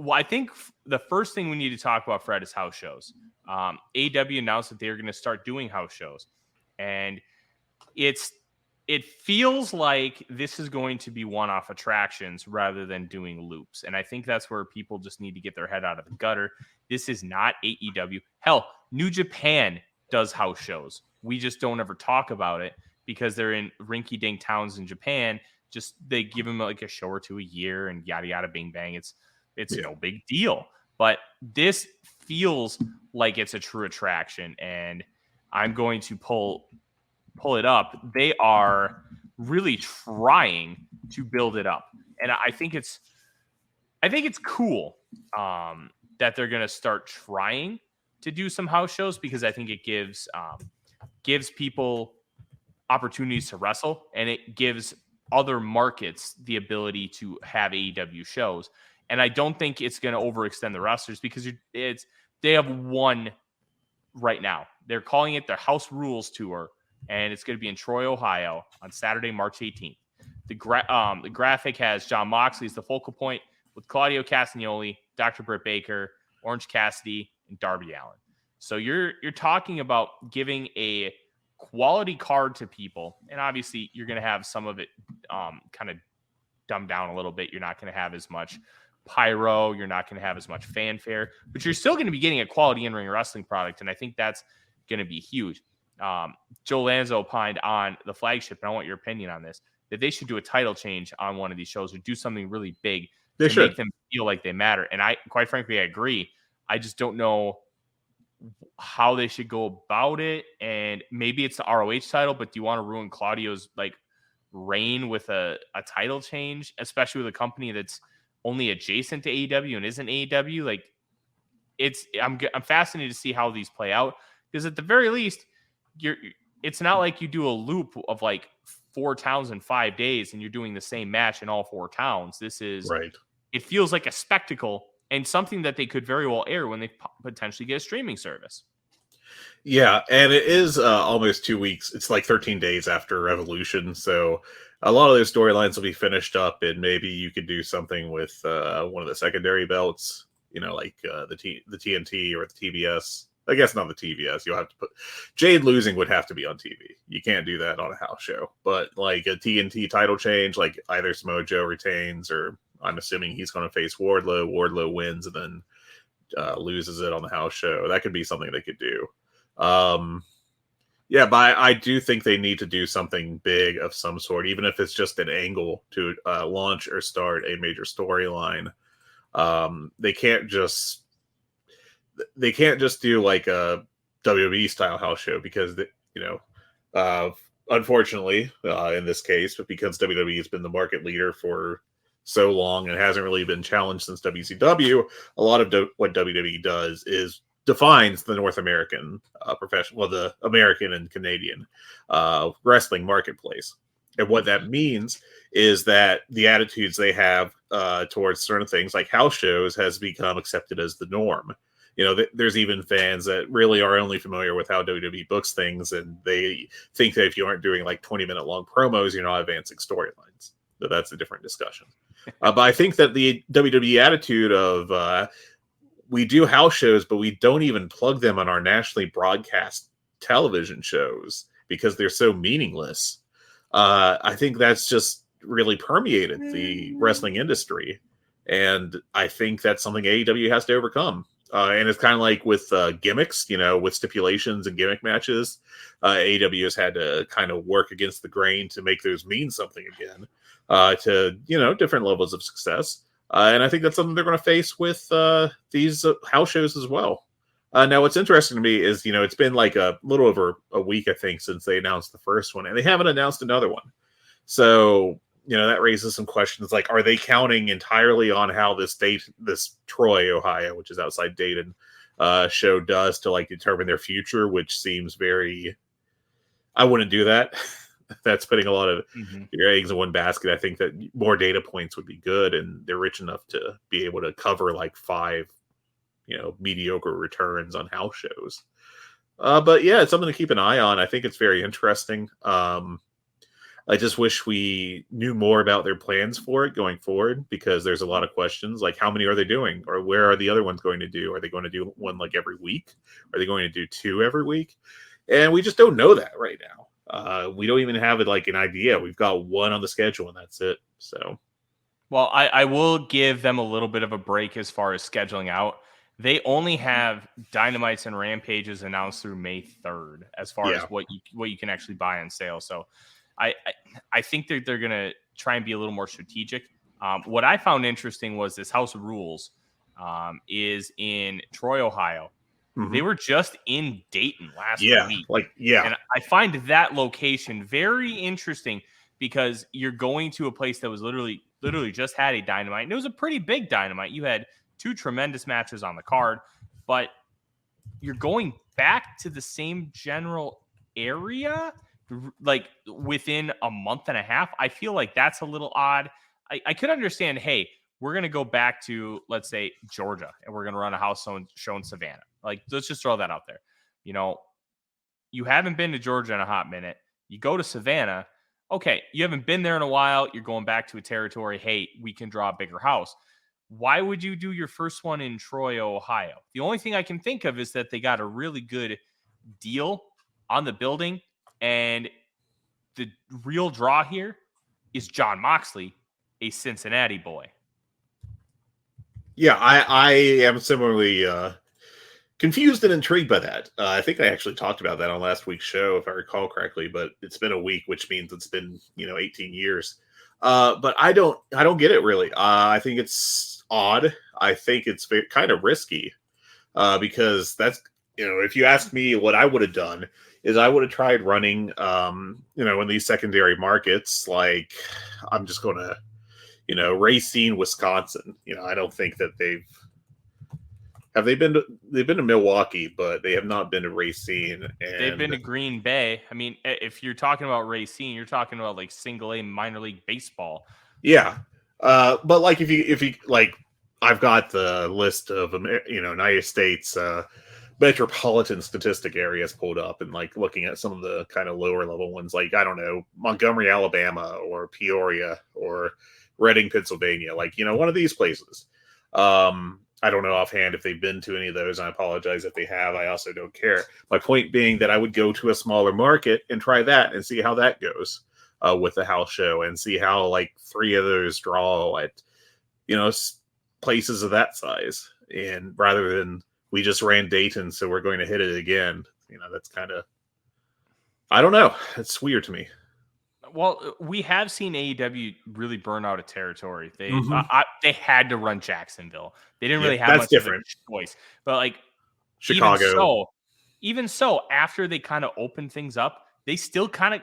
Well, I think the first thing we need to talk about, Fred, is house shows. AEW announced that they're going to start doing house shows, and it feels like this is going to be one-off attractions rather than doing loops. And I think that's where people just need to get their head out of the gutter. This is not AEW. Hell, New Japan does house shows. We just don't ever talk about it because they're in rinky-dink towns in Japan. Just they give them like a show or two a year and yada yada bing bang. It's no big deal. But this feels like it's a true attraction, and I'm going to pull it up. They are really trying to build it up, and I think it's cool that they're going to start trying to do some house shows, because I think it gives people opportunities to wrestle, and it gives other markets the ability to have AEW shows. And I don't think it's going to overextend the wrestlers, because they have one right now. They're calling it their House Rules Tour, and it's going to be in Troy, Ohio on Saturday, March 18th. The graphic has Jon Moxley as the focal point, with Claudio Castagnoli, Dr. Britt Baker, Orange Cassidy, and Darby Allin. So you're talking about giving a quality card to people, and obviously you're going to have some of it kind of dumbed down a little bit. You're not going to have as much pyro, you're not going to have as much fanfare, but you're still going to be getting a quality in-ring wrestling product, and I think that's going to be huge. Joe Lanza opined on the flagship, and I want your opinion on this, that they should do a title change on one of these shows, or do something really big make them feel like they matter. And I, quite frankly, I agree. I just don't know how they should go about it. And maybe it's the ROH title, but do you want to ruin Claudio's like reign with a title change, especially with a company that's only adjacent to AEW and isn't AEW? Like, I'm fascinated to see how these play out, because at the very least, it's not like you do a loop of like 4 towns in 5 days and you're doing the same match in all 4 towns. This is right. It feels like a spectacle, and something that they could very well air when they potentially get a streaming service. Yeah, and it is almost 2 weeks. It's like 13 days after Revolution, so a lot of those storylines will be finished up, and maybe you could do something with one of the secondary belts, like the TNT or the TBS. I guess not the TBS. You'll have to put Jade losing would have to be on TV. You can't do that on a house show. But like a TNT title change, like either Samoa Joe retains, or I'm assuming he's going to face Wardlow. Wardlow wins and then loses it on the house show. That could be something they could do. Yeah, but I do think they need to do something big of some sort, even if it's just an angle to launch or start a major storyline. They can't just do like a WWE style house show, because unfortunately in this case, but because WWE has been the market leader for so long and hasn't really been challenged since WCW, a lot of what WWE does is defines the North American the American and Canadian wrestling marketplace. And what that means is that the attitudes they have towards certain things like house shows has become accepted as the norm. There's even fans that really are only familiar with how WWE books things, and they think that if you aren't doing like 20-minute long promos, you're not advancing storylines. So that's a different discussion. But I think that the WWE attitude of we do house shows, but we don't even plug them on our nationally broadcast television shows because they're so meaningless. I think that's just really permeated the wrestling industry. And I think that's something AEW has to overcome. And it's kind of like with gimmicks, with stipulations and gimmick matches, AEW has had to kind of work against the grain to make those mean something again, to, different levels of success. And I think that's something they're going to face with these house shows as well. Now, what's interesting to me is, it's been like a little over a week, I think, since they announced the first one, and they haven't announced another one. So, that raises some questions like, are they counting entirely on how this Troy, Ohio, which is outside Dayton, show does to like determine their future, which seems I wouldn't do that. That's putting a lot of your eggs in one basket. I think that more data points would be good, and they're rich enough to be able to cover like 5, mediocre returns on house shows. But yeah, it's something to keep an eye on. I think it's very interesting. I just wish we knew more about their plans for it going forward, because there's a lot of questions like how many are they doing, or where are the other ones going to do? Are they going to do one like every week? Are they going to do two every week? And we just don't know that right now. We don't even have it like an idea. We've got one on the schedule and that's it. So, Well, I will give them a little bit of a break as far as scheduling out. They only have Dynamites and Rampages announced through May 3rd as far as yeah. what you can actually buy on sale. So I think they're going to try and be a little more strategic. What I found interesting was this House of Rules is in Troy, Ohio. Mhm. They were just in Dayton last Yeah. week. Yeah. And I find that location very interesting because you're going to a place that was literally just had a Dynamite. And it was a pretty big Dynamite. You had two tremendous matches on the card, but you're going back to the same general area like within a month and a half. I feel like that's a little odd. I could understand, hey, we're going to go back to, let's say, Georgia, and we're going to run a house show in Savannah. Like, let's just throw that out there. You haven't been to Georgia in a hot minute. You go to Savannah. Okay, you haven't been there in a while. You're going back to a territory. Hey, we can draw a bigger house. Why would you do your first one in Troy, Ohio? The only thing I can think of is that they got a really good deal on the building. And the real draw here is Jon Moxley, a Cincinnati boy. Yeah, I am similarly confused and intrigued by that. I think I actually talked about that on last week's show, if I recall correctly. But it's been a week, which means it's been 18 years. But I don't get it really. I think it's odd. I think it's kind of risky because that's if you ask me what I would have done is I would have tried running in these secondary markets. Like I'm just going to Racine, Wisconsin. I don't think that they've been to Milwaukee, but they have not been to Racine. And they've been to Green Bay. I mean, if you're talking about Racine, you're talking about like single A minor league baseball. Yeah. But like if you like, I've got the list of United States metropolitan statistic areas pulled up, and like looking at some of the kind of lower level ones, like I don't know, Montgomery, Alabama, or Peoria, or Reading, Pennsylvania, like one of these places. I don't know offhand if they've been to any of those. I apologize if they have. I also don't care. My point being that I would go to a smaller market and try that and see how that goes with the house show, and see how like 3 of those draw at places of that size, and rather than we just ran Dayton, so we're going to hit it again. That's kind of, I don't know. It's weird to me. Well, we have seen AEW really burn out a territory. They they had to run Jacksonville. They didn't really have much different of a choice. But like Chicago, even so, after they kind of opened things up, they still kind of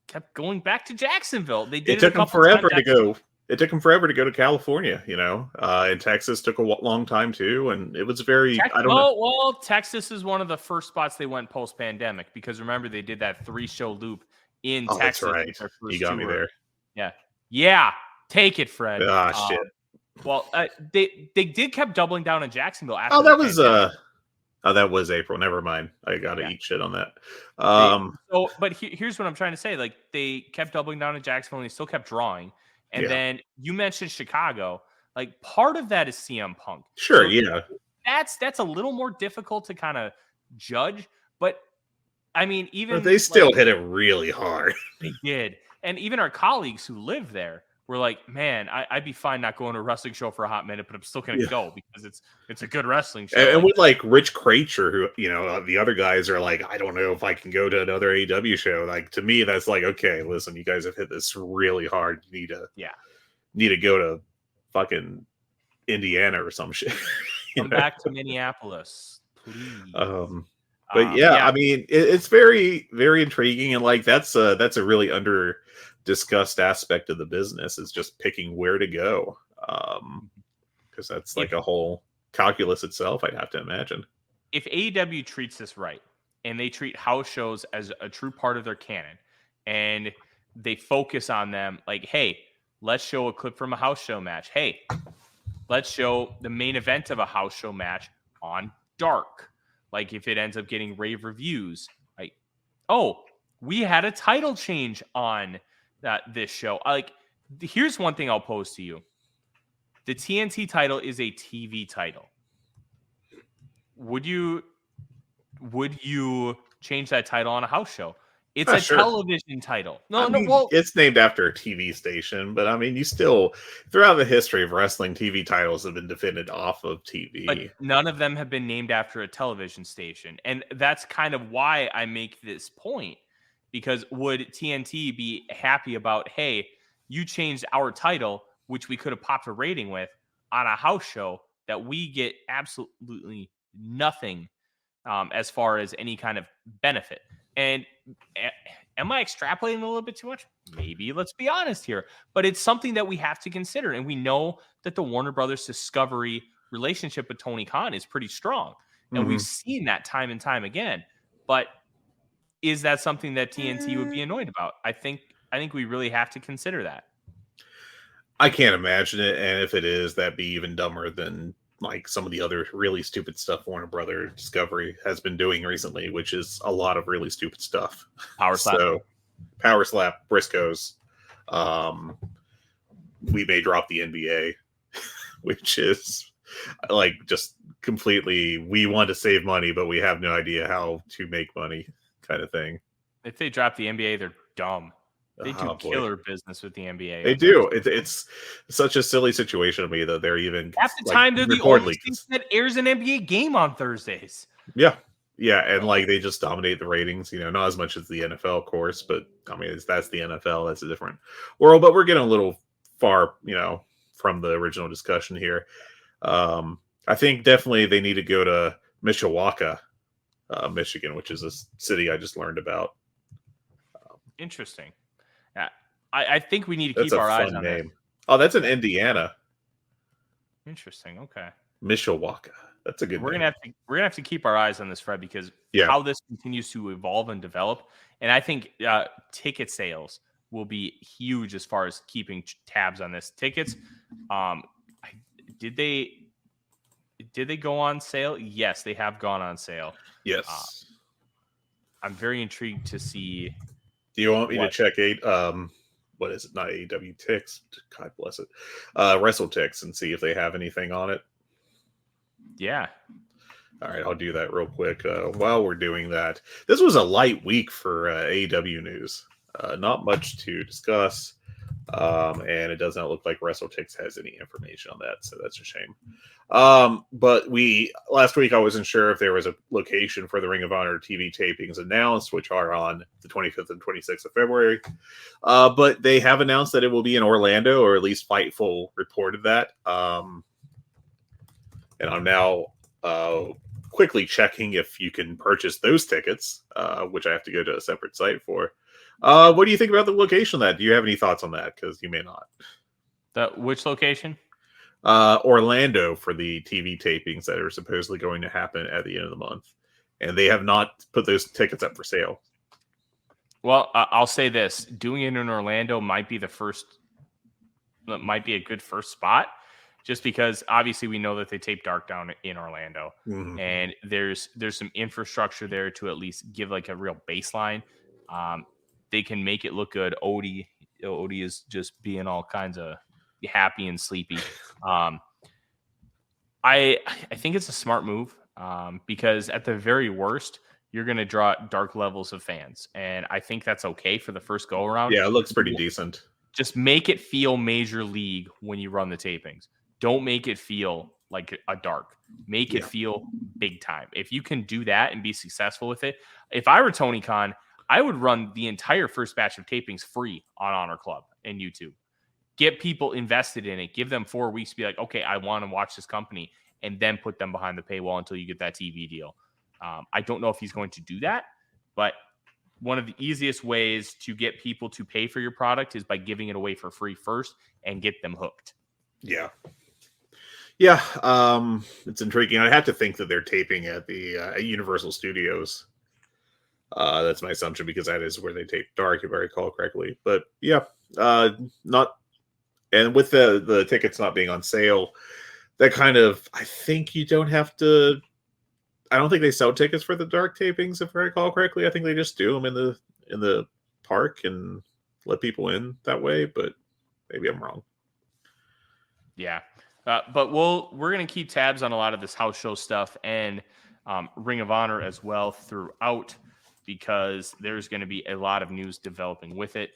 kept going back to Jacksonville. They did it took them forever to go. It took them forever to go to California, and Texas took a long time too. And it was very, I don't know. Well, Texas is one of the first spots they went post-pandemic, because remember they did that 3-show loop in Texas. That's right. You got me there. Yeah. Take it, Fred. Shit. Well, they did kept doubling down in Jacksonville. After that was April. Never mind. I gotta eat shit on that. But here's what I'm trying to say. Like they kept doubling down in Jacksonville, and they still kept drawing. And then you mentioned Chicago. Like part of that is CM Punk. Sure, That's a little more difficult to kind of judge, but I mean, but they still hit it really hard. They did. And even our colleagues who live there were like, man, I'd be fine not going to a wrestling show for a hot minute, but I'm still going to go because it's a good wrestling show. And with like Rich Kracher, who, the other guys are like, I don't know if I can go to another AEW show. Like, to me, that's like, okay, listen, you guys have hit this really hard. You need to go to fucking Indiana or some shit. Come back to Minneapolis, please. But I mean, it's very, very intriguing, and like that's a really under discussed aspect of the business, is just picking where to go, because that's like a whole calculus itself, I'd have to imagine. If AEW treats this right, and they treat house shows as a true part of their canon, and they focus on them, like, hey, let's show a clip from a house show match. Hey, let's show the main event of a house show match on Dark. Like if it ends up getting rave reviews, like, oh, we had a title change on this show. Here's one thing I'll pose to you: the TNT title is a TV title. Would you change that title on a house show? It's a Sure. television title. It's named after a TV station, but I mean, you still, throughout the history of wrestling, TV titles have been defended off of TV. But none of them have been named after a television station. And that's kind of why I make this point. Because would TNT be happy about, hey, you changed our title, which we could have popped a rating with, on a house show that we get absolutely nothing as far as any kind of benefit? And am I extrapolating a little bit too much? Maybe. Let's be honest here. But it's something that we have to consider. And we know that the Warner Brothers Discovery relationship with Tony Khan is pretty strong. And we've seen that time and time again. But is that something that TNT would be annoyed about? I think we really have to consider that. I can't imagine it. And if it is, that'd be even dumber than like some of the other really stupid stuff Warner Brother Discovery has been doing recently, which is a lot of really stupid stuff. Power Slap. So, Power Slap, Briscoes. We may drop the NBA, which is like just completely, we want to save money, but we have no idea how to make money kind of thing. If they drop the NBA, they're dumb. They do killer business with the NBA. They do. It's such a silly situation to me that they're even half the time they're the only team that airs an NBA game on Thursdays. Yeah, and like they just dominate the ratings. Not as much as the NFL, of course, but I mean that's the NFL. That's a different world. But we're getting a little far, from the original discussion here. I think definitely they need to go to Mishawaka, Michigan, which is a city I just learned about. Interesting. I think we need to keep our eyes on that. Oh, that's in Indiana. Interesting. Okay. Mishawaka. That's a good. We're gonna have to keep our eyes on this, Fred, because how this continues to evolve and develop, and I think ticket sales will be huge as far as keeping tabs on this. Tickets, did they go on sale? Yes, they have gone on sale. Yes. I'm very intrigued to see. Do you want me to check what is it? Not AEW Ticks. God bless it. WrestleTix and see if they have anything on it. Yeah. All right, I'll do that real quick. While we're doing that, this was a light week for AEW news. Not much to discuss, and it does not look like WrestleTix has any information on that, so that's a shame. But last week I wasn't sure if there was a location for the Ring of Honor TV tapings announced, which are on the 25th and 26th of February. But they have announced that it will be in Orlando, or at least Fightful reported that. And I'm now quickly checking if you can purchase those tickets, which I have to go to a separate site for. What do you think about the location of that? Do you have any thoughts on that? Because you may not. Which location? Orlando for the TV tapings that are supposedly going to happen at the end of the month. And they have not put those tickets up for sale. Well, I'll say this. Doing it in Orlando might be a good first spot, just because obviously we know that they tape Dark down in Orlando. Mm-hmm. And there's some infrastructure there to at least give like a real baseline. They can make it look good. Odie is just being all kinds of happy and sleepy. I think it's a smart move because at the very worst, you're going to draw dark levels of fans. And I think that's okay for the first go around. Yeah, it looks pretty decent. Just make it feel major league when you run the tapings. Don't make it feel like a dark. Make it feel big time. If you can do that and be successful with it. If I were Tony Khan, I would run the entire first batch of tapings free on Honor Club and YouTube. Get people invested in it. Give them 4 weeks to be like, okay, I want to watch this company, and then put them behind the paywall until you get that TV deal. I don't know if he's going to do that, but one of the easiest ways to get people to pay for your product is by giving it away for free first and get them hooked. Yeah. It's intriguing. I have to think that they're taping at the Universal Studios. That's my assumption because that is where they tape Dark, if I recall correctly. But not. And with the tickets not being on sale, that kind of, I think you don't have to. I don't think they sell tickets for the Dark tapings, if I recall correctly. I think they just do them in the park, and let people in that way, but maybe I'm wrong. Yeah. But we're going to keep tabs on a lot of this house show stuff and Ring of Honor as well throughout, because there's going to be a lot of news developing with it.